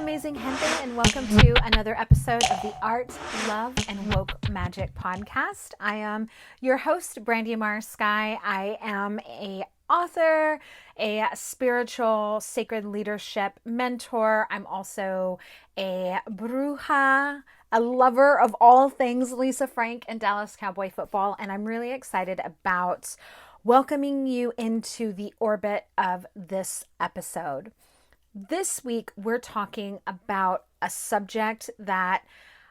amazing gente, and welcome to another episode of the Art, Love, and Woke Magic podcast. I am your host, Brandi Sky. I am a author, a spiritual sacred leadership mentor. I'm also a bruja, a lover of all things Lisa Frank and Dallas Cowboy football, and I'm really excited about welcoming you into the orbit of this episode. This week, we're talking about a subject that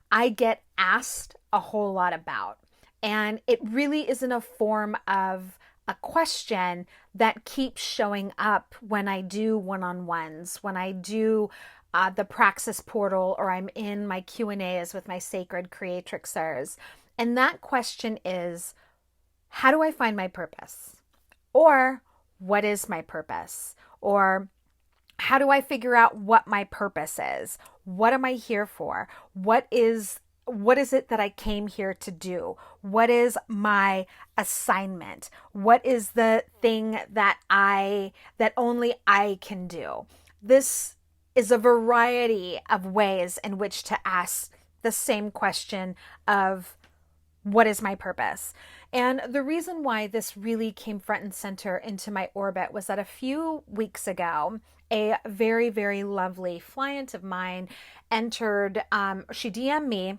I get asked a whole lot about. And it really is in a form of a question that keeps showing up when I do one-on-ones, when I do the Praxis portal, or I'm in my Q&As with my sacred creatrixers. And that question is, how do I find my purpose? Or what is my purpose? Or how do I figure out what my purpose is? What am I here for? What is it that I came here to do? What is my assignment? What is the thing that only I can do? This is a variety of ways in which to ask the same question of what is my purpose? And the reason why this really came front and center into my orbit was that a few weeks ago, a very, very lovely client of mine entered, she DM'd me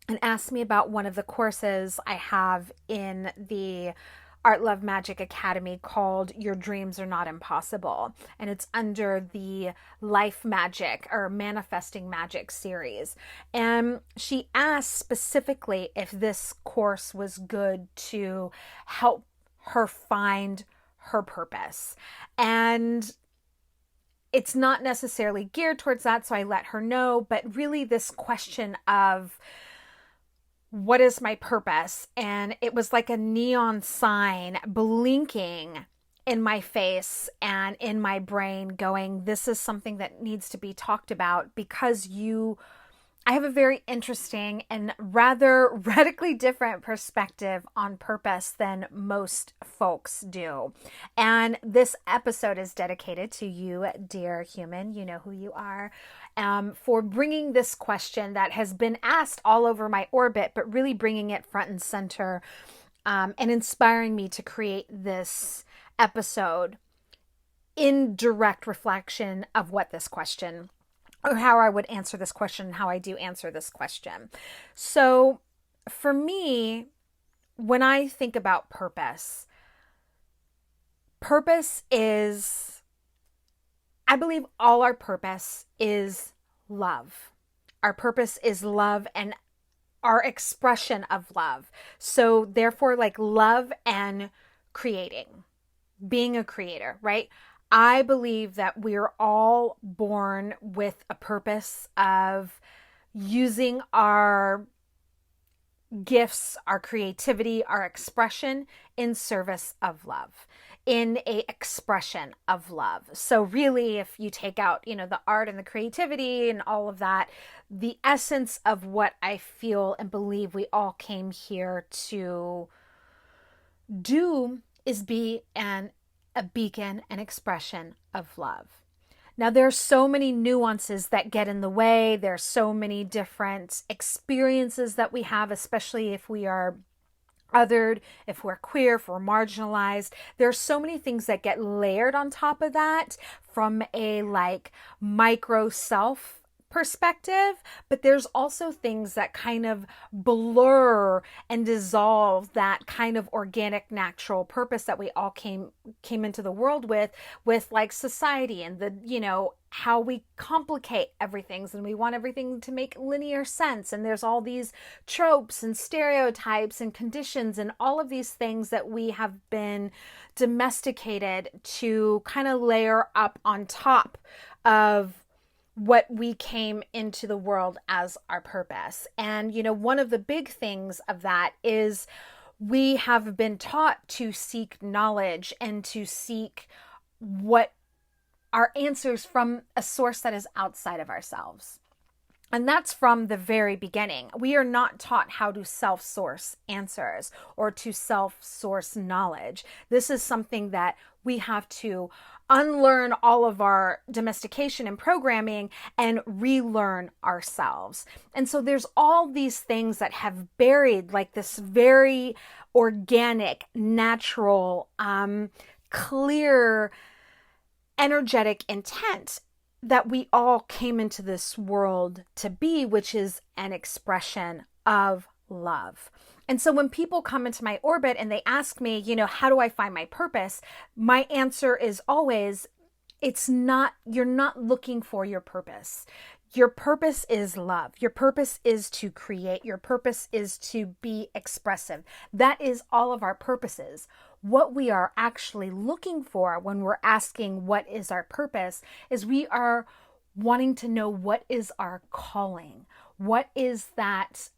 and asked me about one of the courses I have in the Art, Love, Magic Academy called Your Dreams Are Not Impossible. And it's under the Life Magic or Manifesting Magic series. And she asked specifically if this course was good to help her find her purpose. And it's not necessarily geared towards that, so I let her know, but really this question of what is my purpose? And it was like a neon sign blinking in my face and in my brain going, this is something that needs to be talked about because I have a very interesting and rather radically different perspective on purpose than most folks do. And this episode is dedicated to you, dear human, you know who you are, for bringing this question that has been asked all over my orbit, but really bringing it front and center and inspiring me to create this episode in direct reflection of what this question or how I would answer this question and how I do answer this question. So for me, when I think about purpose is, I believe all our purpose is love. Our purpose is love and our expression of love. So therefore, like love and creating, being a creator, right? I believe that we're all born with a purpose of using our gifts, our creativity, our expression in service of love, in a expression of love. So really, if you take out, the art and the creativity and all of that, the essence of what I feel and believe we all came here to do is be a beacon, an expression of love. Now, there are so many nuances that get in the way. There are so many different experiences that we have, especially if we are othered, if we're queer, if we're marginalized. There are so many things that get layered on top of that from a micro self perspective, but there's also things that kind of blur and dissolve that kind of organic, natural purpose that we all came into the world with society and the, how we complicate everything and we want everything to make linear sense. And there's all these tropes and stereotypes and conditions and all of these things that we have been domesticated to kind of layer up on top of what we came into the world as our purpose. And, one of the big things of that is we have been taught to seek knowledge and to seek what our answers from a source that is outside of ourselves. And that's from the very beginning. We are not taught how to self-source answers or to self-source knowledge. This is something that We have to unlearn all of our domestication and programming and relearn ourselves. And so there's all these things that have buried like this very organic, natural, clear, energetic intent that we all came into this world to be, which is an expression of love. And so when people come into my orbit and they ask me, how do I find my purpose? My answer is always, you're not looking for your purpose. Your purpose is love. Your purpose is to create. Your purpose is to be expressive. That is all of our purposes. What we are actually looking for when we're asking what is our purpose is we are wanting to know what is our calling. What is that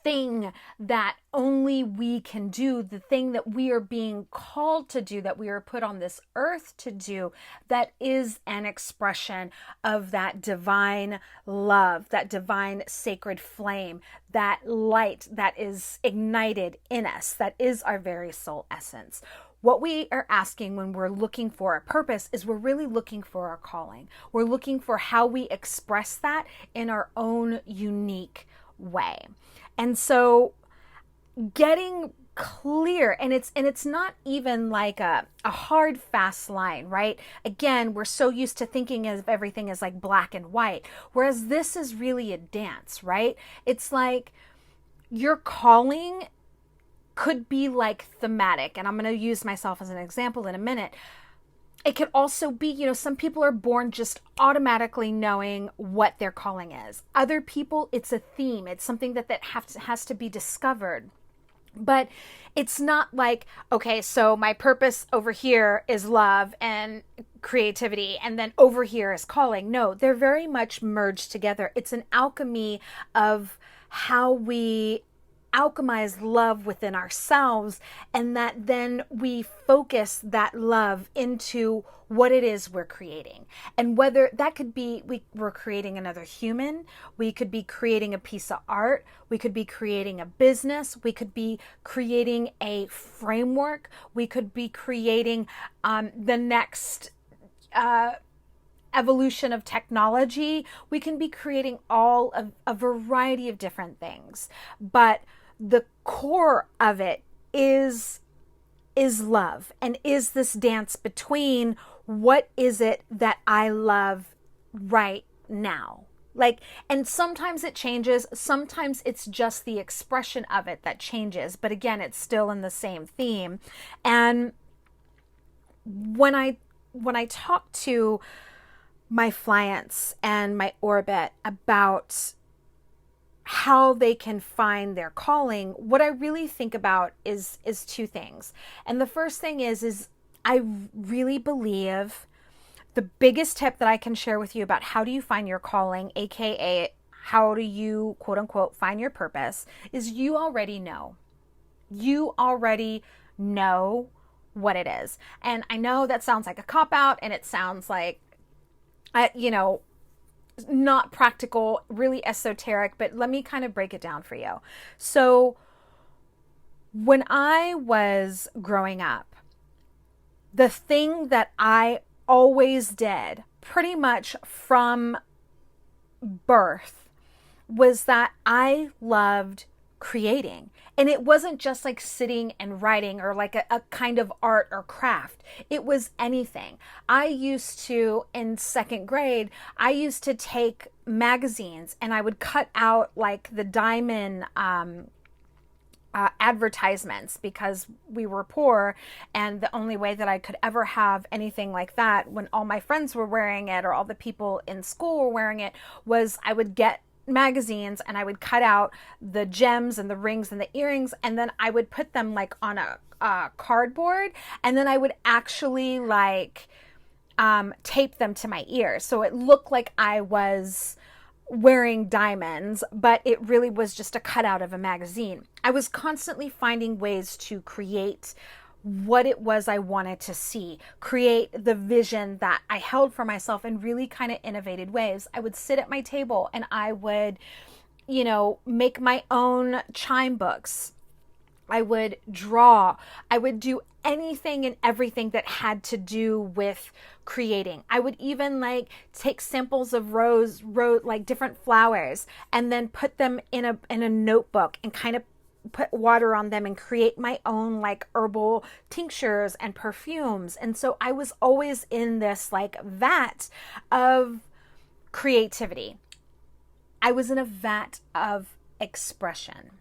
thing that only we can do, the thing that we are being called to do, that we are put on this earth to do, that is an expression of that divine love, that divine sacred flame, that light that is ignited in us, that is our very soul essence. What we are asking when we're looking for a purpose is we're really looking for our calling. We're looking for how we express that in our own unique way. And so getting clear, and it's not even like a hard, fast line, right? Again, we're so used to thinking of everything as like black and white, whereas this is really a dance, right? It's like your calling could be like thematic, and I'm going to use myself as an example in a minute. It could also be, some people are born just automatically knowing what their calling is. Other people, it's a theme. It's something that has to be discovered. But it's not like, okay, so my purpose over here is love and creativity, and then over here is calling. No, they're very much merged together. It's an alchemy of how we alchemize love within ourselves, and that then we focus that love into what it is we're creating. And whether that could be we're creating another human, we could be creating a piece of art, we could be creating a business, we could be creating a framework, we could be creating the next evolution of technology. We can be creating all of a variety of different things, but the core of it is love, and is this dance between what is it that I love right now. And sometimes it changes, sometimes it's just the expression of it that changes, but again, it's still in the same theme. And when I talk to my clients and my orbit about how they can find their calling, what I really think about is two things. And the first thing is I really believe the biggest tip that I can share with you about how do you find your calling, aka how do you quote unquote find your purpose, is you already know. You already know what it is. And I know that sounds like a cop-out, and it sounds like not practical, really esoteric, but let me kind of break it down for you. So when I was growing up, the thing that I always did pretty much from birth was that I loved creating. And it wasn't just like sitting and writing or like a kind of art or craft. It was anything. I used to, in second grade, I used to take magazines and I would cut out like the diamond advertisements, because we were poor, and the only way that I could ever have anything like that when all my friends were wearing it or all the people in school were wearing it was I would get magazines and I would cut out the gems and the rings and the earrings, and then I would put them like on a cardboard, and then I would actually like tape them to my ears so it looked like I was wearing diamonds, but it really was just a cutout of a magazine. I was constantly finding ways to create what it was I wanted to see, create the vision that I held for myself in really kind of innovative ways. I would sit at my table and I would, make my own chime books. I would draw. I would do anything and everything that had to do with creating. I would even like take samples of like different flowers, and then put them in a notebook and kind of put water on them and create my own like herbal tinctures and perfumes. And so I was always in this like vat of creativity. I was in a vat of expression.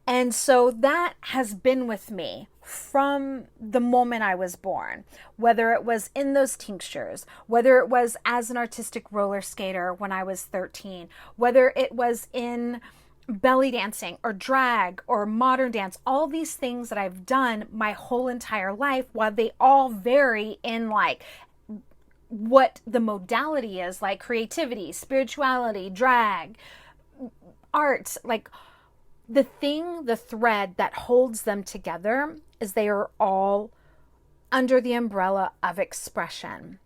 And so that has been with me from the moment I was born, whether it was in those tinctures, whether it was as an artistic roller skater when I was 13, whether it was in belly dancing or drag or modern dance, all these things that I've done my whole entire life, while they all vary in like what the modality is, like creativity, spirituality, drag, art, like the thread that holds them together is they are all under the umbrella of expression.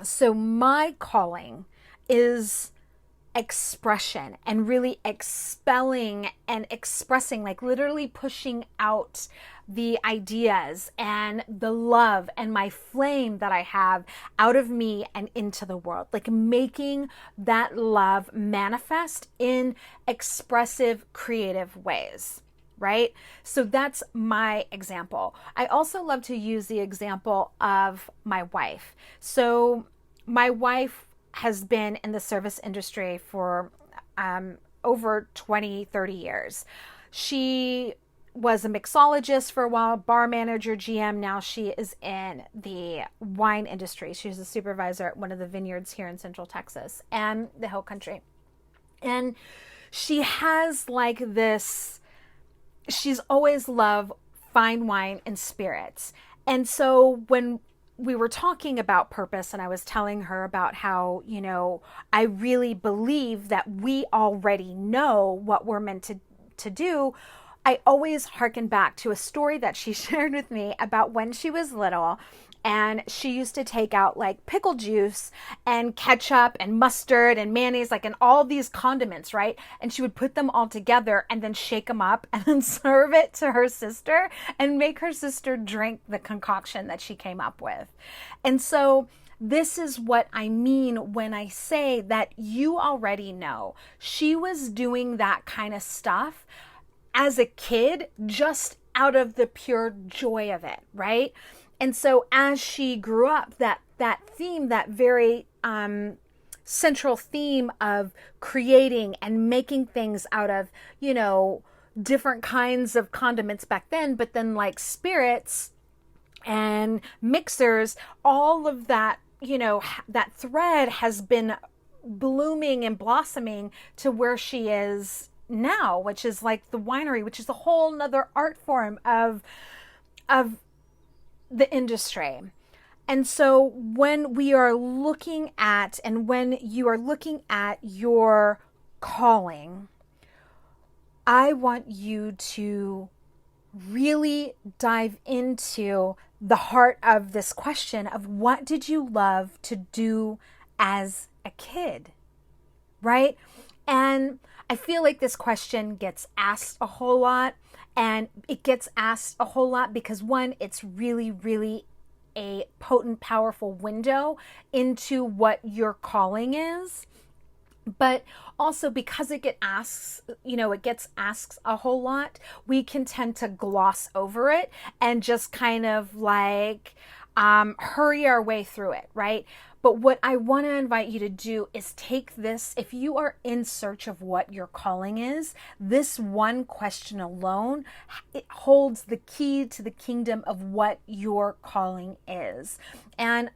So my calling is expression, and really expelling and expressing, like literally pushing out the ideas and the love and my flame that I have out of me and into the world, like making that love manifest in expressive, creative ways. Right? So that's my example. I also love to use the example of my wife. So my wife has been in the service industry for over 20, 30 years. She was a mixologist for a while, bar manager, GM. Now she is in the wine industry. She's a supervisor at one of the vineyards here in Central Texas and the Hill Country. And she has like this, she's always loved fine wine and spirits. And so when we were talking about purpose, and I was telling her about how, you know, I really believe that we already know what we're meant to do, I always hearken back to a story that she shared with me about when she was little. And she used to take out like pickle juice and ketchup and mustard and mayonnaise, like, and all these condiments, right? And she would put them all together and then shake them up and then serve it to her sister and make her sister drink the concoction that she came up with. And so this is what I mean when I say that you already know. She was doing that kind of stuff as a kid, just out of the pure joy of it, right? And so as she grew up, that theme, that very central theme of creating and making things out of, you know, different kinds of condiments back then, but then like spirits and mixers, all of that, you know, that thread has been blooming and blossoming to where she is now, which is like the winery, which is a whole nother art form of the industry. And so when we are looking at, and when you are looking at your calling, I want you to really dive into the heart of this question of what did you love to do as a kid, right? And I feel like this question gets asked a whole lot, and it gets asked a whole lot because one, it's really, really a potent, powerful window into what your calling is. But also because it gets asked a whole lot, we can tend to gloss over it and just kind of like hurry our way through it, right? But what I want to invite you to do is take this, if you are in search of what your calling is, this one question alone, it holds the key to the kingdom of what your calling is. And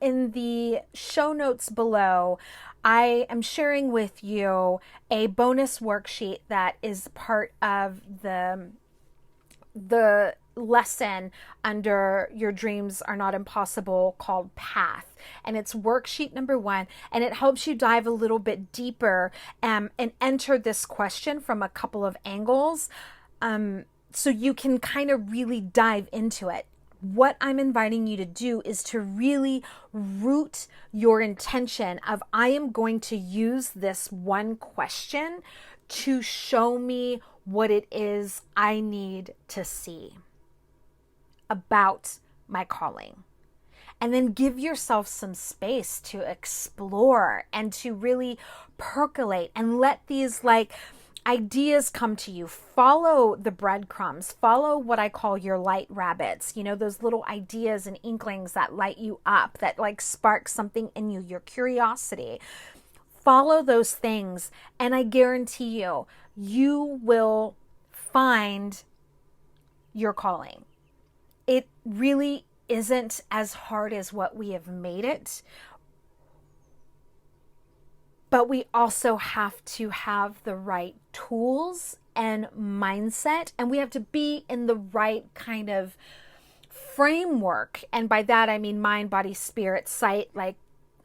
in the show notes below, I am sharing with you a bonus worksheet that is part of the lesson under Your Dreams Are Not Impossible called Path. And it's worksheet number 1. And it helps you dive a little bit deeper and enter this question from a couple of angles so you can kind of really dive into it. What I'm inviting you to do is to really root your intention of, I am going to use this one question to show me what it is I need to see about my calling. And then give yourself some space to explore and to really percolate and let these ideas come to you. Follow the breadcrumbs. Follow what I call your light rabbits. Those little ideas and inklings that light you up, that spark something in you, your curiosity. Follow those things, and I guarantee you, you will find your calling. It really isn't as hard as what we have made it, but we also have to have the right tools and mindset, and we have to be in the right kind of framework. And by that, I mean mind, body, spirit, sight,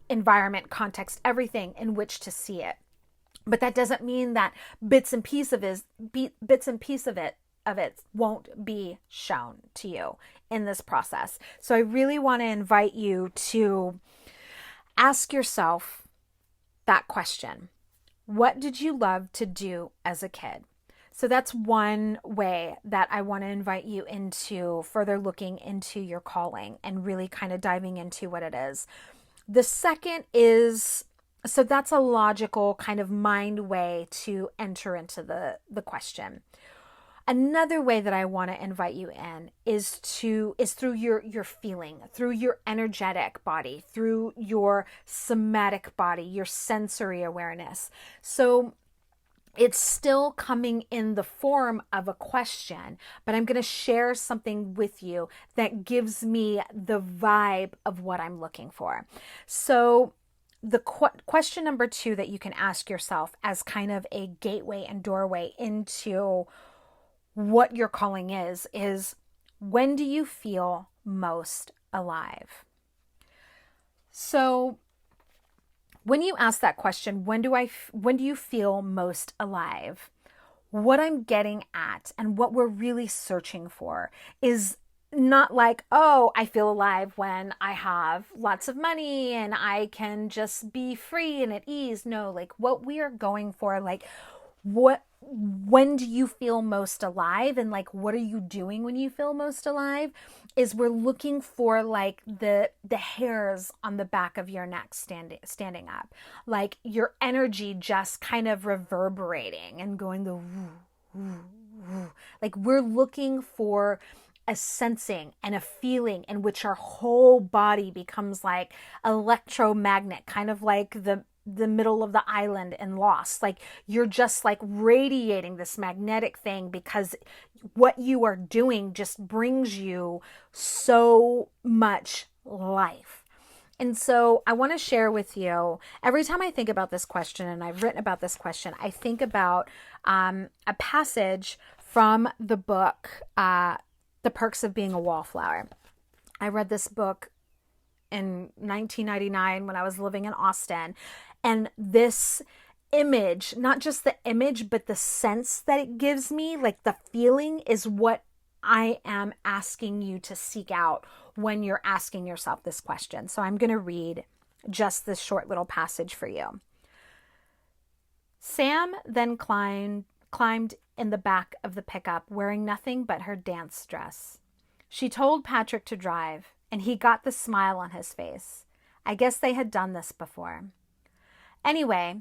environment, context, everything in which to see it. But that doesn't mean that bits and pieces of it won't be shown to you in this process. So I really want to invite you to ask yourself that question. What did you love to do as a kid? So that's one way that I want to invite you into further looking into your calling and really kind of diving into what it is. The second is, so that's a logical kind of mind way to enter into the question. Another way that I want to invite you in is through your feeling, through your energetic body, through your somatic body, your sensory awareness. So it's still coming in the form of a question, but I'm going to share something with you that gives me the vibe of what I'm looking for. So the question number 2 that you can ask yourself as kind of a gateway and doorway into what your calling is when do you feel most alive? So when you ask that question, when do you feel most alive? What I'm getting at and what we're really searching for is not oh, I feel alive when I have lots of money and I can just be free and at ease. No, what we are going for, when do you feel most alive, and what are you doing when you feel most alive, is we're looking for the hairs on the back of your neck standing up, your energy just kind of reverberating and going the woo, woo, woo. We're looking for a sensing and a feeling in which our whole body becomes electromagnet, kind of like the middle of the island in Lost. You're just radiating this magnetic thing because what you are doing just brings you so much life. And so I want to share with you, every time I think about this question, and I've written about this question, I think about a passage from the book, The Perks of Being a Wallflower. I read this book in 1999 when I was living in Austin. And this image, not just the image, but the sense that it gives me, the feeling, is what I am asking you to seek out when you're asking yourself this question. So I'm going to read just this short little passage for you. Sam then climbed in the back of the pickup wearing nothing but her dance dress. She told Patrick to drive, and he got the smile on his face. I guess they had done this before. Anyway,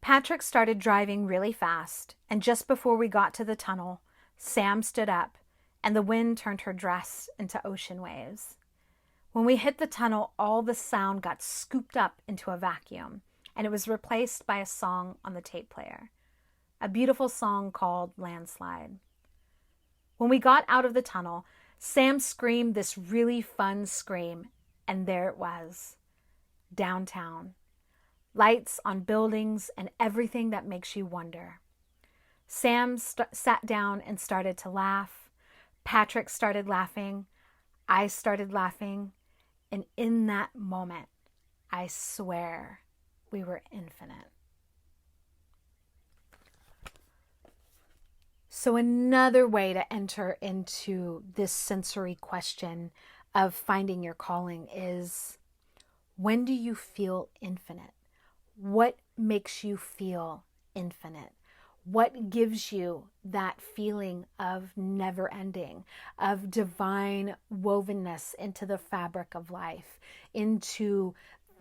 Patrick started driving really fast, and just before we got to the tunnel, Sam stood up, and the wind turned her dress into ocean waves. When we hit the tunnel, all the sound got scooped up into a vacuum, and it was replaced by a song on the tape player, a beautiful song called Landslide. When we got out of the tunnel, Sam screamed this really fun scream, and there it was, downtown. Lights on buildings and everything that makes you wonder. Sam sat down and started to laugh. Patrick started laughing. I started laughing. And in that moment, I swear we were infinite. So another way to enter into this sensory question of finding your calling is, when do you feel infinite? What makes you feel infinite? What gives you that feeling of never ending, of divine wovenness into the fabric of life, into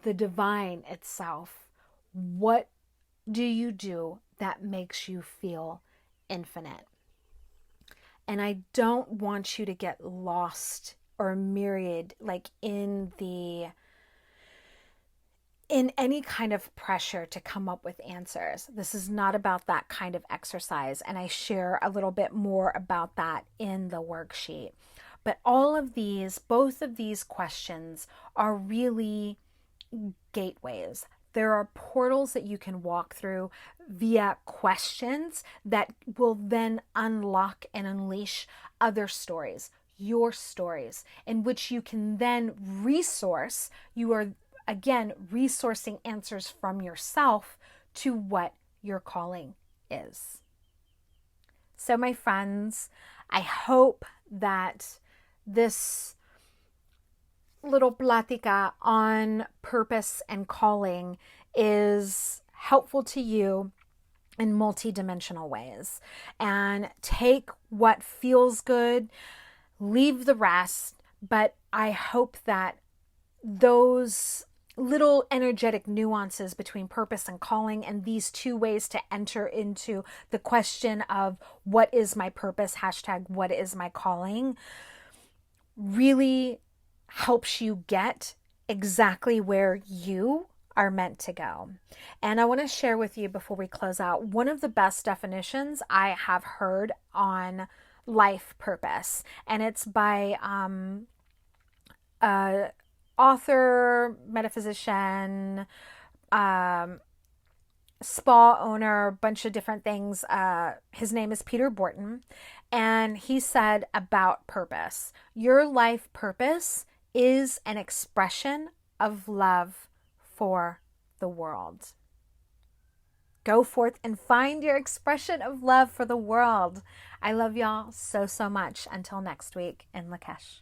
the divine itself? What do you do that makes you feel infinite? And I don't want you to get lost or myriad like in any kind of pressure to come up with answers. This is not about that kind of exercise. And I share a little bit more about that in the worksheet. But both of these questions are really gateways. There are portals that you can walk through via questions that will then unlock and unleash other stories, your stories, in which you can then resource. You are again resourcing answers from yourself to what your calling is. So, my friends, I hope that this little plática on purpose and calling is helpful to you in multidimensional ways. And take what feels good, leave the rest. But I hope that those little energetic nuances between purpose and calling, and these two ways to enter into the question of what is my purpose, hashtag what is my calling, really helps you get exactly where you are meant to go. And I want to share with you before we close out one of the best definitions I have heard on life purpose, and it's by author, metaphysician, spa owner, bunch of different things. His name is Peter Borton, and he said about purpose, your life purpose is an expression of love for the world. Go forth and find your expression of love for the world. I love y'all so, so much. Until next week in Lakesh.